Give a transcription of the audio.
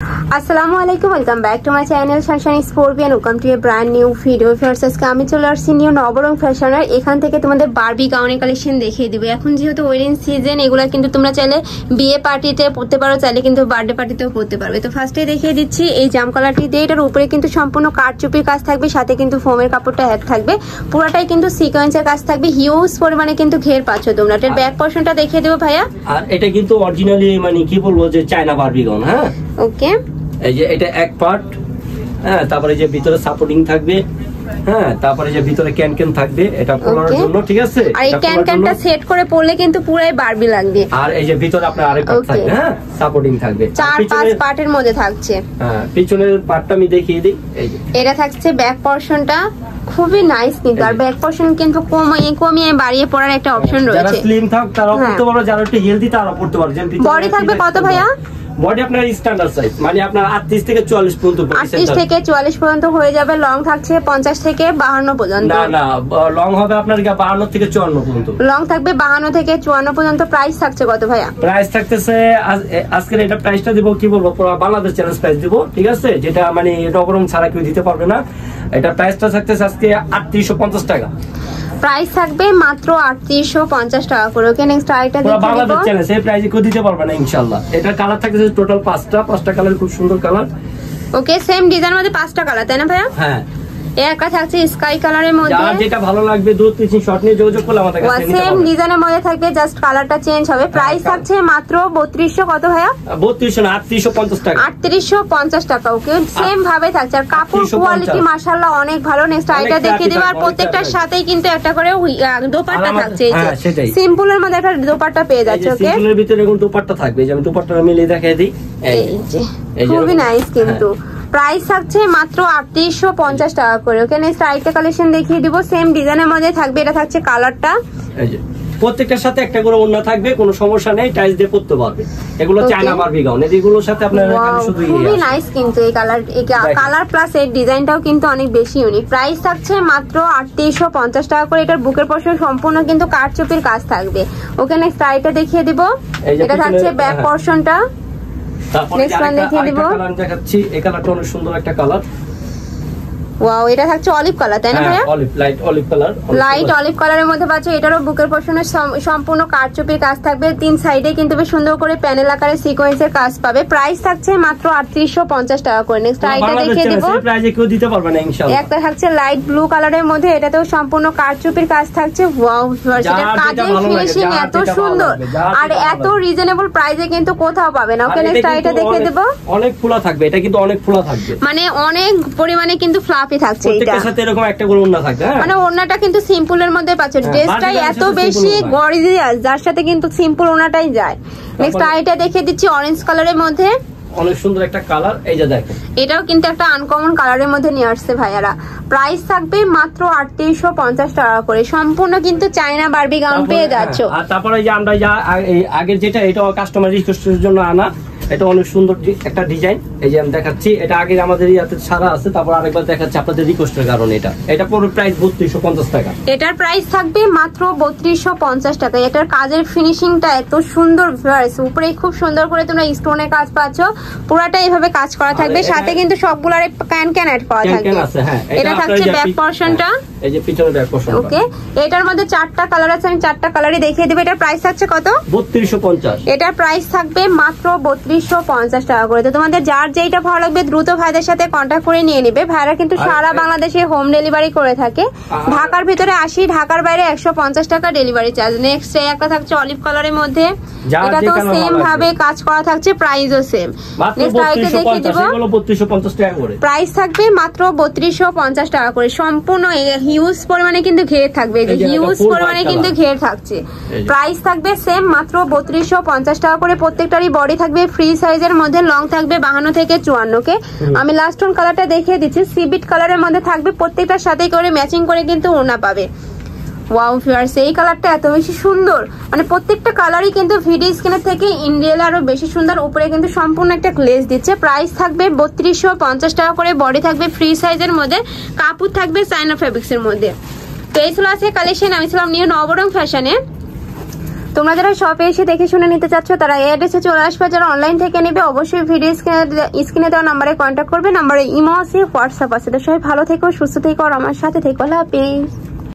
আসসালামু আলাইকুম, welcome back to my channel Sunshine scorpion. Welcome to A brand new video. First আজকে আমি চলে আসছি নিউ নবরং ফ্যাশনের। এখান থেকে তোমাদের বারবি গাউনের কালেকশন দেখিয়ে দিবে। এখন যেহেতু ওয়েডিং সিজন, এগুলো কিন্তু তোমরা চাইলে বিয়ে পার্টিতে পরতে পারো, চাইলে কিন্তু বার্থডে পার্টিতেও পরতে পারবে। তো ফার্স্টে দেখিয়ে দিচ্ছি এই জাম কালারটি দিয়ে। এটার উপরে কিন্তু সম্পূর্ণ কাঠচুপির কাজ থাকবে, সাথে কিন্তু ফোমের কাপড়টা হ্যাক থাকবে, পুরোটাই কিন্তু সিকোয়েন্সের কাজ থাকবে। হিউজ পরিমাণে কিন্তু ঘের পাচ্ছ তোমরা। এটার ব্যাক পোরশনটা দেখিয়ে দেবো ভাইয়া। আর এটা কিন্তু অরিজিনালি মানে কি বলবো যে চায়না বারবি গাউন। হ্যাঁ, ওকে, এই যে এটা এক পার্ট। হ্যাঁ, তারপরে যে ভিতরে সাপোর্টিং থাকবে। হ্যাঁ, তারপরে যে ভিতরে ক্যান থাকবে, এটা পরার জন্য, ঠিক আছে। আর এই ক্যানটা সেট করে পরলে কিন্তু পুরাই বারবি লাগবে। আর এই যে ভিতরে আপনার আরেক পার্ট থাকবে। হ্যাঁ, সাপোর্টিং থাকবে, 4-5 পার্টের মধ্যে থাকছে। হ্যাঁ, পিছনের পার্টটা আমি দেখিয়ে দিই। এই যে এটা থাকছে ব্যাক পোরশনটা, খুবই নাইস কিন্তু। আর ব্যাক পোরশন কিন্তু কমিয়ে বাড়িয়ে পরার একটা অপশন রয়েছে। যারা স্লিম থাক তারাও পড়তে পারবে, যারা একটু হেলদি তারাও পড়তে পারবে। বডি থাকবে কত ভাইয়া? বডি আপনার স্ট্যান্ডার্ড সাইজ, মানে আপনার 38 থেকে 44 পর্যন্ত। 38 থেকে 44 পর্যন্ত হয়ে যাবে। লং থাকছে 50 থেকে 52 পর্যন্ত। না, লং হবে আপনার 52 থেকে 54 পর্যন্ত। লং থাকবে 52 থেকে 54 পর্যন্ত। প্রাইস থাকছে কত ভাইয়া? প্রাইস থাকতেছে আজকের এটা প্রাইসটা দিব কি বলবো, পুরো বাংলাদেশ চ্যালেঞ্জ প্রাইস দিব, ঠিক আছে। যেটা মানে নবরং ছাড়া কেউ দিতে পারবে না। এটা প্রাইসটা থাকতেছে আজকে 3850 টাকা। প্রাইস থাকবে মাত্র 3850 টাকা করে। ওকে, নেক্সট আইটা পুরো বাংলাদেশ চ্যালেঞ্জ, এই প্রাইসে কেউ দিতে পারবে না ইনশাআল্লাহ। এটার কালার থাকতেছে টোটাল 5টা কালার, খুব সুন্দর কালার। ওকে, সেম ডিজাইনের মধ্যে 5টা কালার, তাই না ভাইয়া? হ্যাঁ, একটা থাকছে স্কাই কালারের মধ্যে। যার যেটা ভালো লাগবে দ্রুত স্ক্রিনশট নিয়ে যোগাযোগ করলে আমাদের কাছে নিতে সেম পারবে। ডিজাইনের মধ্যে থাকবে, জাস্ট কালারটা চেঞ্জ হবে। প্রাইস থাকছে মাত্র 3200 কত ভাইয়া? 3200 না, 3850 টাকা। 3850 টাকা। ওকে, সেম ভাবে থাকছে। আর কাপড় কোয়ালিটি মাশাআল্লাহ অনেক ভালো। নেক্সট আইটা দেখিয়ে দেব। আর প্রত্যেকটার সাথেই কিন্তু একটা করে দোপাট্টা থাকছে। এই যে সিম্পলের মধ্যে একটা দোপাট্টা পেয়ে যাচ্ছে। ওকে, সিম্পলের ভিতরে এরকম দোপাট্টা থাকবে। যে আমি দোপাট্টাটা মিলিয়ে দেখিয়ে দিই। এই যে খুবই নাইস কিন্তু। প্রাইস থাকছে মাত্র 3850 টাকা করে। ওকে, নেক্সট আইটা কালেকশন দেখিয়ে দিব। সেম ডিজাইনের মধ্যে থাকবে। এটা থাকছে কালারটা। এই যে প্রত্যেকটার সাথে একটা করে ওড়না থাকবে, কোনো সমস্যা নেই, টাইস দিয়ে পরতে পারবে। এগুলো চায়না বারবি গাউন, এগুলোর সাথে আপনার এখানে শুধু খুবই নাইস কিন্তু এই কালার প্লাস এই ডিজাইনটাও কিন্তু অনেক বেশি ইউনিক। প্রাইস থাকছে মাত্র 3850 টাকা করে। এটার বুকের পোরশন সম্পূর্ণ কিন্তু কাঠচুপির কাজ থাকবে। ওকে, নেক্সট আইটা দেখিয়ে দিব। এটা থাকছে ব্যাক পোরশনটা। তারপরে আরেকটা কালার দেখাচ্ছি। এই কালারটা অনেক সুন্দর একটা কালার। ওয়াও, এটা থাকছে অলিভ কালার, তাই না ভাইয়া? অলিভ, লাইট অলিভ কালারের মধ্যে পাচ্ছ। এটারও বুকের পোরশনে সম্পূর্ণ কাঠচুপির কাজ থাকবে। 3 সাইডে কিন্তু বেশ সুন্দর করে প্যানেল আকারে সিকোয়েন্সের কাজ পাবে। প্রাইস থাকছে মাত্র 3850 টাকা করে। নেক্সট আইটা দেখিয়ে দিব। এই প্রাইসে কেউ দিতে পারবে না ইনশাআল্লাহ। একটা থাকছে লাইট ব্লু কালারের মধ্যে। এটাতেও সম্পূর্ণ কাঠচুপির কাজ থাকছে। ওয়াও, এটার কাজের ফিনিশিং এত সুন্দর আর এত রিজনেবল প্রাইসে কিন্তু কোথাও পাবে না। ওকে, নেক্সট আইটা দেখিয়ে দেব। অনেক ফুলা থাকবে, এটা কিন্তু অনেক ফুলা থাকবে, মানে অনেক পরিমাণে কিন্তু ফ্লাফি থাকছে। প্রত্যেকটার সাথে এরকম একটা করে ওড়না থাকবে। মানে ওড়নাটা কিন্তু সিম্পলের মধ্যে পাচ্ছ। ড্রেসটাই এত বেশি গর্জিয়াস, যার সাথে কিন্তু সিম্পল ওড়নাটাই যায়। নেক্সট আইটা দেখিয়ে দিচ্ছি অরেঞ্জ কালারের মধ্যে। অনেক সুন্দর একটা কালার। এই যে দেখো, এটাও কিন্তু একটা আনকমন কালারের মধ্যে নিয়ে আসছে ভাইয়ারা। প্রাইস থাকবে মাত্র 3850 টাকা করে। সম্পূর্ণ কিন্তু চায়না বারবি গাউন পেয়ে যাচ্ছ। আর তারপরে যে আমরা আগের যেটা, এটা কাস্টমার রিকোয়েস্টের জন্য আনা। এটা অনেক সুন্দর একটা ডিজাইন। এই যে আমি দেখাচ্ছি, এটা আগে আমাদের ইয়াতে সারা আছে, তারপর আরেকবার দেখাচ্ছি আপনাদের রিকোয়েস্টের কারণে। এটা পুরো প্রাইস 3250 টাকা। এটার প্রাইস থাকবে মাত্র 3250 টাকা। এটার কাজের ফিনিশিংটা এত সুন্দর, উপরে খুব সুন্দর করে তোমরা স্টোনের কাজ পাচ্ছ। পুরাটা এইভাবে কাজ করা থাকবে, সাথে কিন্তু সবগুলার ক্যান অ্যাড করা থাকবে। এটা থাকছে ব্যাক পোরশনটা। এই যে পিছনের ব্যাক পোরশন। ওকে, এটার মধ্যে 4টা কালার আছে, আমি 4টা কালারই দেখিয়ে দেব। এটার প্রাইস থাকছে কত? 3250। এটার প্রাইস থাকবে মাত্র 3250 টাকা করে। তো তোমাদের যার যেটা ভালো লাগবে দ্রুত ভাইদের সাথে কন্ট্যাক্ট করে নিয়ে নেবে। ভাইরা কিন্তু সারা বাংলাদেশে হোম ডেলিভারি করে থাকে। ঢাকার ভিতরে 80, ঢাকার বাইরে 150 টাকা ডেলিভারি চার্জ। নেক্সট একটা থাকছে অলিভ কালারের মধ্যে। এটা তো সেম ভাবে কাজ করা থাকছে, প্রাইসও সেম। নেক্সট আইটা দেখিয়ে দিব। 3250 টাকা করে প্রাইস থাকবে মাত্র 3250 টাকা করে। সম্পূর্ণ হিউজ পরিমাণে কিন্তু ঘের থাকবে। এই যে হিউজ পরিমাণে কিন্তু ঘের থাকছে। প্রাইস থাকবে সেম মাত্র 3250 টাকা করে। প্রত্যেকটারই বডি থাকবে ফ্রি সাইজের মধ্যে, লং থাকবে 52 থেকে 54 কে। আমি লাস্ট ওয়ান কালারটা দেখিয়ে দিচ্ছি। সিবিট কালারের মধ্যে থাকবে, প্রত্যেকটার সাথে করে ম্যাচিং করে কিন্তু ওড়না পাবে। ওয়াও ভিউয়ার্স, এই কালারটা এত বেশি সুন্দর, মানে প্রত্যেকটা কালারই কিন্তু ভিডিও স্ক্রিনের থেকে ইন রিয়েল আরো বেশি সুন্দর। উপরে কিন্তু সম্পূর্ণ একটা গ্লেজ দিচ্ছে। প্রাইস থাকবে 3250 টাকা করে। বডি থাকবে ফ্রি সাইজের মধ্যে, কাপড় থাকবে চায়না ফেব্রিক্স এর মধ্যে। তো এই ছিল আছে কালেকশন। আমি ছিলাম নিউ নবরং ফ্যাশনে। তোমরা যারা শপে এসে দেখে শুনে নিতে চাচ্ছ তারা এই অ্যাড্রেসে চলে আসবে। যারা অনলাইন থেকে নেবে অবশ্যই ভিডিও স্ক্রিনে দেওয়া নাম্বারে কন্ট্যাক্ট করবে। নাম্বারে ইমো আছে, হোয়াটসঅ্যাপ আছে। তো সবাই ভালো থেকো, সুস্থ থেকো আর আমার সাথে থেকো। আল্লাহ হাফেজ।